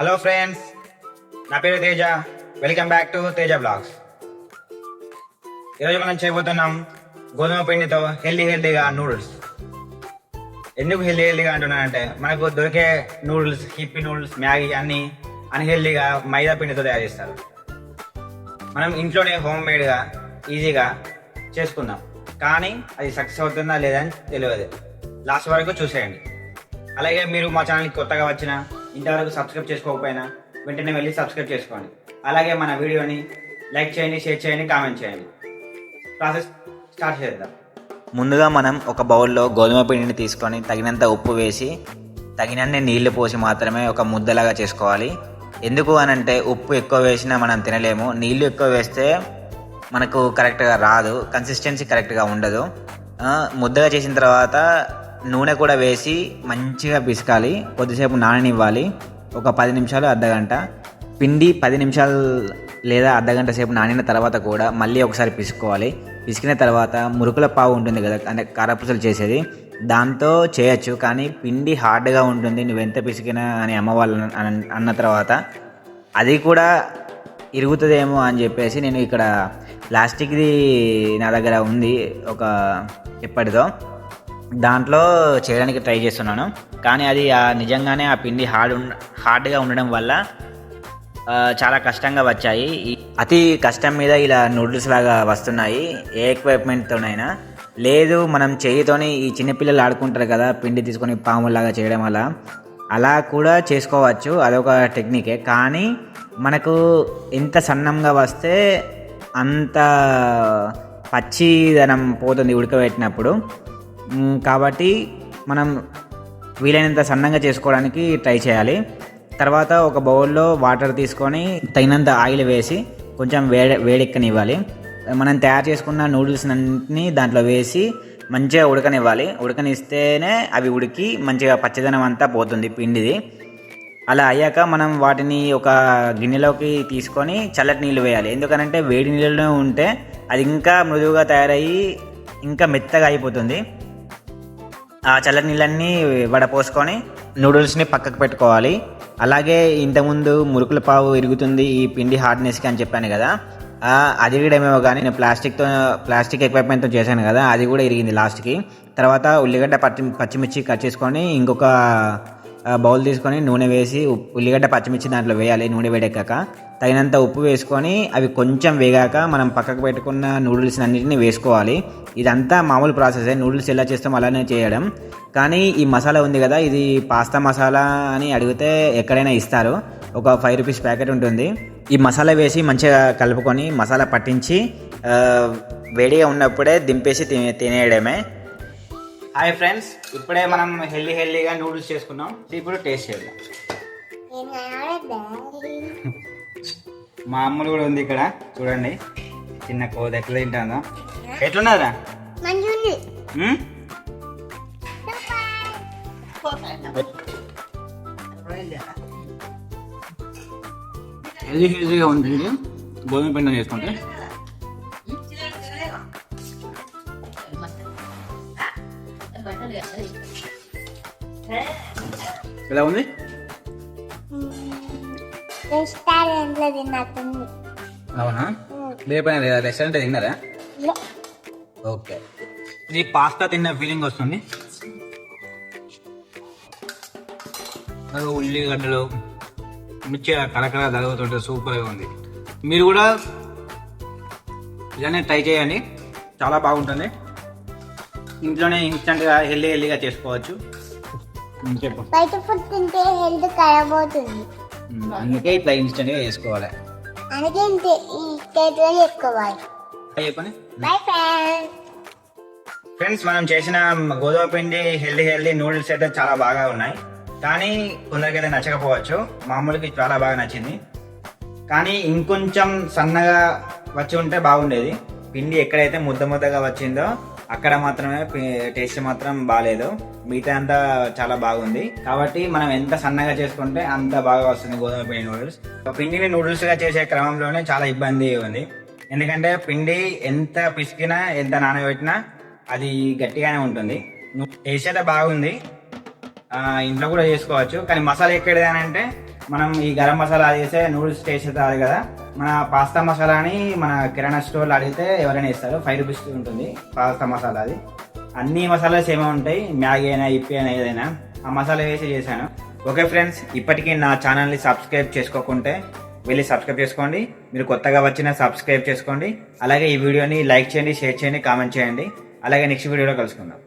Hello friends, నా పేరు Teja. Welcome back to Teja blogs. ఈరోజు మనం చేయబోతున్నాం గోధుమ పిండితో హెల్దీగా నూడిల్స్. ఎందుకు హెల్దీగా అంటున్నానంటే మనకు దొరికే నూడిల్స్, హిప్పీ నూడిల్స్, మ్యాగీ అన్ని అన్హెల్దీగా మైదా పిండితో తయారు చేస్తారు. మనం ఇంట్లోనే హోమ్ మేడ్గా ఈజీగా చేసుకుందాం, కానీ అది సక్సెస్ అవుతుందా లేదా అని తెలియదు. లాస్ట్ వరకు చూసేయండి. అలాగే మీరు మా ఛానల్కి కొత్తగా వచ్చిన ఇంతవరకు సబ్స్క్రైబ్ చేసుకోకపోయినా వెంటనే వెళ్ళి సబ్స్క్రైబ్ చేసుకోండి. అలాగే మన వీడియోని లైక్ చేయండి, షేర్ చేయండి, కామెంట్ చేయండి. ప్రాసెస్ స్టార్ట్ చేద్దాం. ముందుగా మనం ఒక బౌల్లో గోధుమ పిండిని తీసుకొని తగినంత ఉప్పు వేసి తగినన్ని నీళ్లు పోసి మాత్రమే ఒక ముద్దలాగా చేసుకోవాలి. ఎందుకు అనంటే ఉప్పు ఎక్కువ వేసినా మనం తినలేము, నీళ్లు ఎక్కువ వేస్తే మనకు కరెక్ట్గా రాదు, కన్సిస్టెన్సీ కరెక్ట్గా ఉండదు. ముద్దగా చేసిన తర్వాత నూనె కూడా వేసి మంచిగా పిసకాలి. కొద్దిసేపు నాననివ్వాలి, ఒక 10 నిమిషాలు అర్ధగంట. పిండి 10 నిమిషాలు లేదా అర్ధగంట సేపు నానిన తర్వాత కూడా మళ్ళీ ఒకసారి పిసుకోవాలి. పిసికిన తర్వాత మురుకుల పావు ఉంటుంది కదా, అంటే కారపూసలు చేసేది, దాంతో చేయొచ్చు. కానీ పిండి హార్డ్గా ఉంటుంది, నువ్వెంత పిసికినా అని అమ్మ వాళ్ళు అన్న తర్వాత అది కూడా ఇరుగుతుందేమో అని చెప్పేసి నేను ఇక్కడ ప్లాస్టిక్ది నా దగ్గర ఉంది ఒక ఎప్పటిదో, దాంట్లో చేయడానికి ట్రై చేస్తున్నాను. కానీ అది నిజంగానే ఆ పిండి హార్డ్గా ఉండడం వల్ల చాలా కష్టంగా వచ్చాయి. అతి కష్టం మీద ఇలా నూడిల్స్ లాగా వస్తున్నాయి. ఏ ఎక్విప్మెంట్తోనైనా లేదు, మనం చేయితోని ఈ చిన్నపిల్లలు ఆడుకుంటారు కదా పిండి తీసుకొని పాములాగా చేయడం వల్ల, అలా కూడా చేసుకోవచ్చు, అదొక టెక్నికే. కానీ మనకు ఎంత సన్నంగా వస్తే అంత పచ్చిదనం పోతుంది ఉడకబెట్టినప్పుడు. కాబట్టి మనం వీలైనంత సన్నంగా చేసుకోవడానికి ట్రై చేయాలి. తర్వాత ఒక బౌల్లో వాటర్ తీసుకొని తగినంత ఆయిల్ వేసి కొంచెం వేడెక్కనివ్వాలి. మనం తయారు చేసుకున్న నూడిల్స్ అన్నింటినీ దాంట్లో వేసి మంచిగా ఉడకనివ్వాలి. ఉడకనిస్తేనే అవి ఉడికి మంచిగా పచ్చదనం అంతా పోతుంది పిండిది. అలా అయ్యాక మనం వాటిని ఒక గిన్నెలోకి తీసుకొని చల్లటి నీళ్ళు వేయాలి. ఎందుకనంటే వేడి నీళ్ళలో ఉంటే అది ఇంకా మృదువుగా తయారయ్యి ఇంకా మెత్తగా అయిపోతుంది. ఆ చల్లటి నీళ్ళన్నీ వడపోసుకొని నూడిల్స్ని పక్కకు పెట్టుకోవాలి. అలాగే ఇంతకుముందు మురుకుల పావు ఇరుగుతుంది ఈ పిండి హార్డ్నెస్కి అని చెప్పాను కదా, అది ఇరగడమేమో కానీ నేను ప్లాస్టిక్ ఎక్విప్మెంట్తో చేశాను కదా, అది కూడా ఇరిగింది లాస్ట్కి. తర్వాత ఉల్లిగడ్డ పచ్చిమిర్చి కట్ చేసుకొని ఇంకొక బౌల్ తీసుకొని నూనె వేసి ఉల్లిగడ్డ పచ్చిమిర్చి దాంట్లో వేయాలి. నూనె వేడెక్కాక తగినంత ఉప్పు వేసుకొని అవి కొంచెం వేగాక మనం పక్కకు పెట్టుకున్న నూడిల్స్ అన్నింటినీ వేసుకోవాలి. ఇదంతా మామూలు ప్రాసెసే, నూడిల్స్ ఎలా చేస్తామో అలానే చేయడం. కానీ ఈ మసాలా ఉంది కదా, ఇది పాస్తా మసాలా అని అడిగితే ఎక్కడైనా ఇస్తారు, ఒక 5 రూపీస్ ప్యాకెట్ ఉంటుంది. ఈ మసాలా వేసి మంచిగా కలుపుకొని మసాలా పట్టించి వేడిగా ఉన్నప్పుడే దింపేసి తినేయడమే. హాయ్ ఫ్రెండ్స్, ఇప్పుడే మనం హెల్దీగా నూడిల్స్ చేసుకున్నాం. ఇప్పుడు టేస్ట్ చేద్దాం. మా అమ్మలు కూడా ఉంది ఇక్కడ, చూడండి చిన్న కోద ఎట్లా తింటుందో. ఎట్లున్నదా? హెల్దీగా ఉంది గోధుమ పిండి చేసుకుంటే. ఎలా ఉంది? రెస్టారెంట్లో తిన్నట్టుంది. అవునా? లేకపోయినా లేదా రెస్టారెంట్ తిన్నారా? ఓకే, ఇది పాస్తా తిన్న ఫీలింగ్ వస్తుంది. ఉల్లిగడ్డలు మిర్చి కరకర తరుగుతుంటే సూపర్గా ఉంది. మీరు కూడా ఇలానే ట్రై చేయండి, చాలా బాగుంటుంది. ఇంట్లోనే ఇన్స్టెంట్గా హెల్దీగా చేసుకోవచ్చు. బయట ఫుడ్ తింటే హెల్త్ ఖరాబ్ అవుతుంది, అందుకే ఇట్లా ఇన్స్టెంట్గా చేసుకోవాలి. అందుకే ఈ స్టేట్లో చేసుకోవాలి. చెప్పండి. Bye friends. ఫ్రెండ్స్, మనం చేసిన గోధుమ పిండి హెల్దీ నూడిల్స్ అయితే చాలా బాగా ఉన్నాయి. కానీ కొందరికైతే నచ్చకపోవచ్చు, మామూలుకి చాలా బాగా నచ్చింది. కానీ ఇంకొంచెం సన్నగా వచ్చి ఉంటే బాగుండేది. పిండి ఎక్కడైతే ముద్దగా వచ్చిందో అక్కడ మాత్రమే టేస్ట్ మాత్రం బాగాలేదు, మిగతా అంతా చాలా బాగుంది. కాబట్టి మనం ఎంత సన్నగా చేసుకుంటే అంత బాగా వస్తుంది గోధుమ పిండి నూడిల్స్. పిండిని నూడిల్స్గా చేసే క్రమంలోనే చాలా ఇబ్బంది ఉంది. ఎందుకంటే పిండి ఎంత పిసికినా ఎంత నానబెట్టినా అది గట్టిగానే ఉంటుంది. టేస్ట్ అయితే బాగుంది, ఇంట్లో కూడా చేసుకోవచ్చు. కానీ మసాలా ఎక్కడిది అని అంటే మనం ఈ గరం మసాలా చేస్తే నూడిల్స్ టేస్ట్ రాదు కదా. మన పాస్తా మసాలాని మన కిరాణా స్టోర్లో అడిగితే ఎవరైనా ఇస్తారు. 5 రూపీస్ ఉంటుంది పాస్తా మసాలా. అది అన్ని మసాలా సేమ్ ఉంటాయి, మ్యాగీ అయినా ఇప్పి అయినా ఏదైనా ఆ మసాలా వేసి చేశాను. ఓకే ఫ్రెండ్స్, ఇప్పటికీ నా ఛానల్ని సబ్స్క్రైబ్ చేసుకోకుంటే వెళ్ళి సబ్స్క్రైబ్ చేసుకోండి. మీరు కొత్తగా వచ్చినా సబ్స్క్రైబ్ చేసుకోండి. అలాగే ఈ వీడియోని లైక్ చేయండి, షేర్ చేయండి, కామెంట్ చేయండి. అలాగే నెక్స్ట్ వీడియోలో కలుసుకుందాం.